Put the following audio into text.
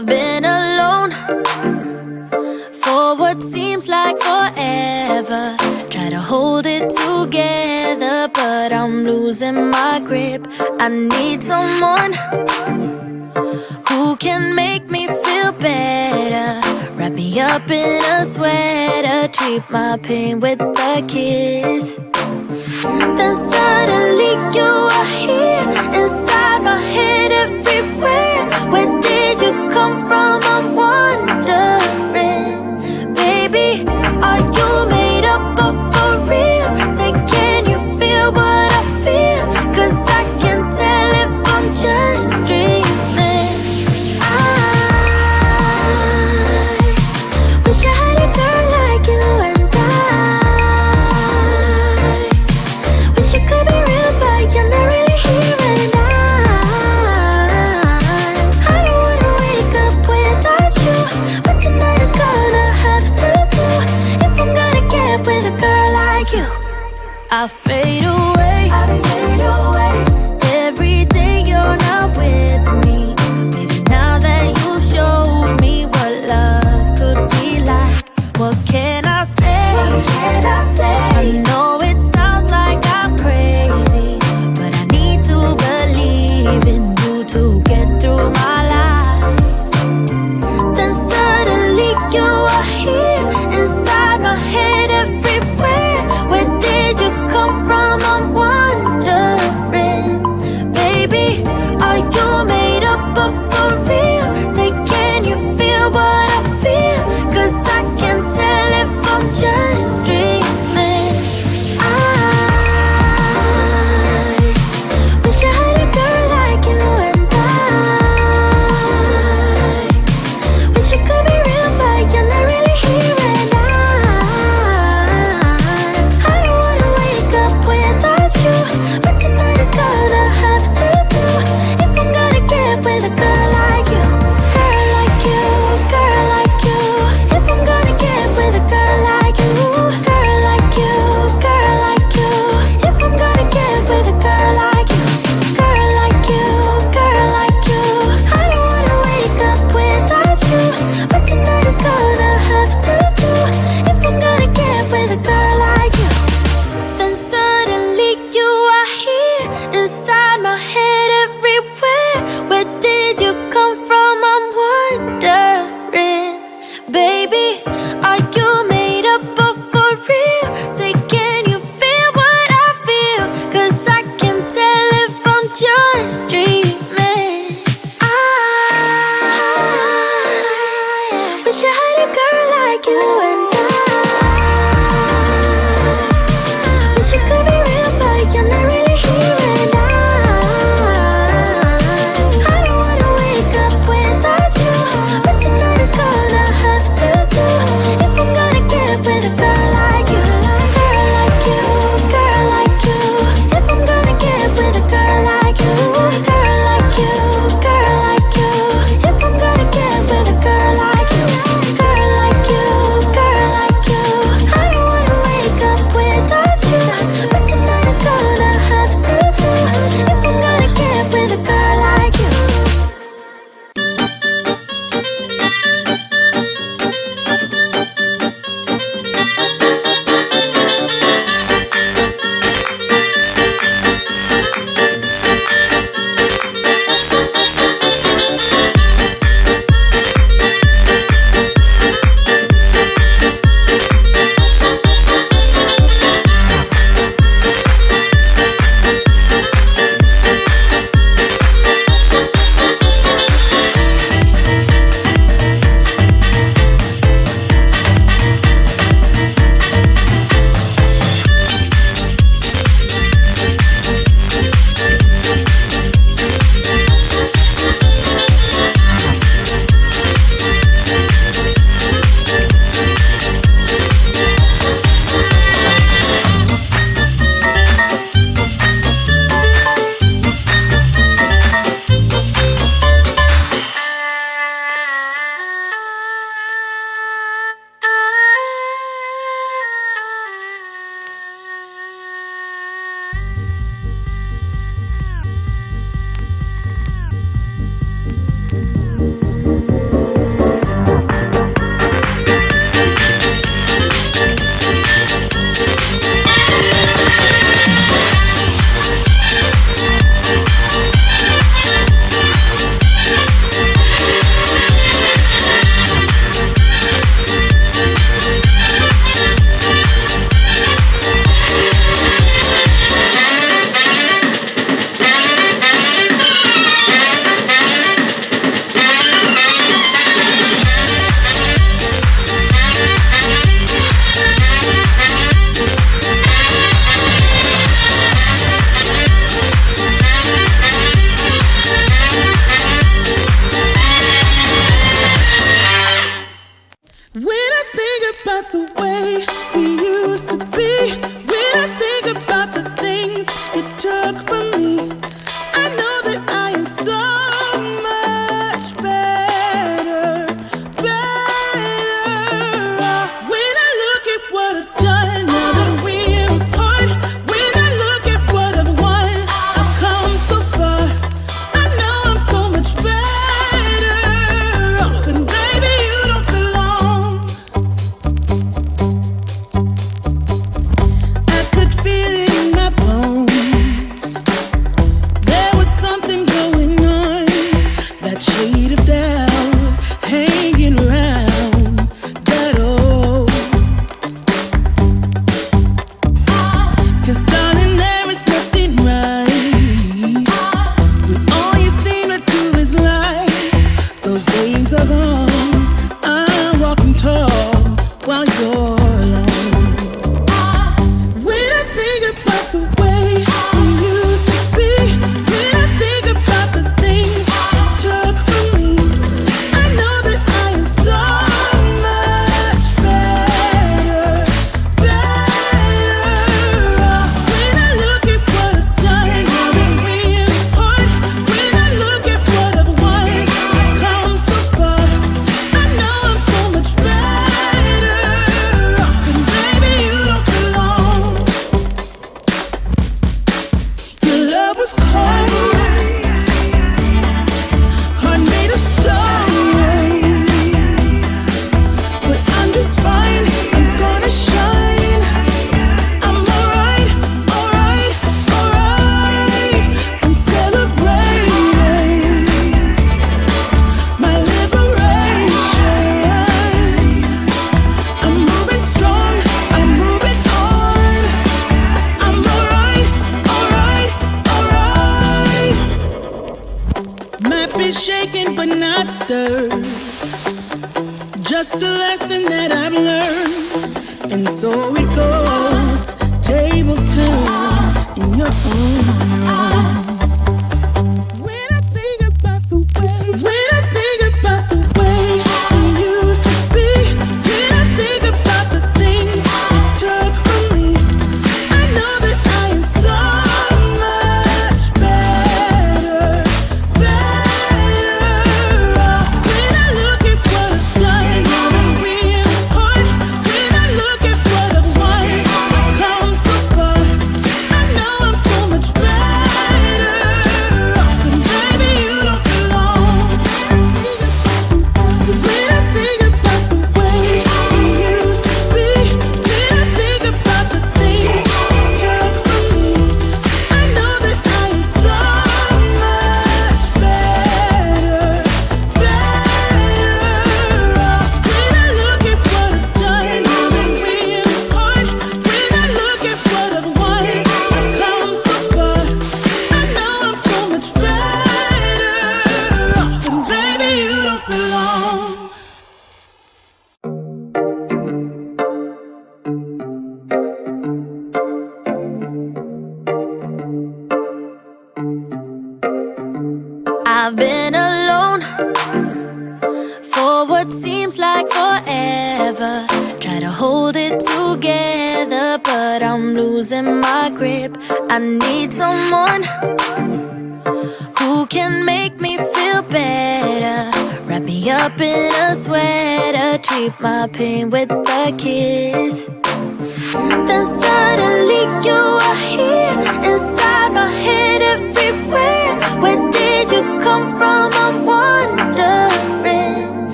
I've been alone for what seems like forever. Try to hold it together, but I'm losing my grip. I need someone who can make me feel better. Wrap me up in a sweater, treat my pain with a kiss. Then suddenly you are here, inside my head everywhere. Where did you come from? I'm wondering. Baby, are you made up of for real? Say, can you feel what I feel? 'Cause I can tell if I'm just dreaming. I wish I had a girl like you, and I wish you could be real, but you're not really here. Gently shaken but not stirred. Just a lesson that I've learned. And so it goes. Tables turn in your own. When I think about the way we used to be, when I think about the things you took from me, I know that I am so much better off. When I look at what I've done, I'm really hard. When I look at what I've won, I've come so far. I know I'm so much better off, and baby, you don't belong. When I think about the way we used to be, when I think about the things you took from me, I know that I am so much better off. When I look at what I've done, I'm really hard. When I look at what I've won, I've come so far. I know I'm so much better off, and baby, you don't belong. I've been alone for what seems like forever. Try to hold it together, but I'm losing my grip. I need someone who can make me feel better. Wrap me up in a sweater, treat my pain with a kiss. Then suddenly you are here inside my head.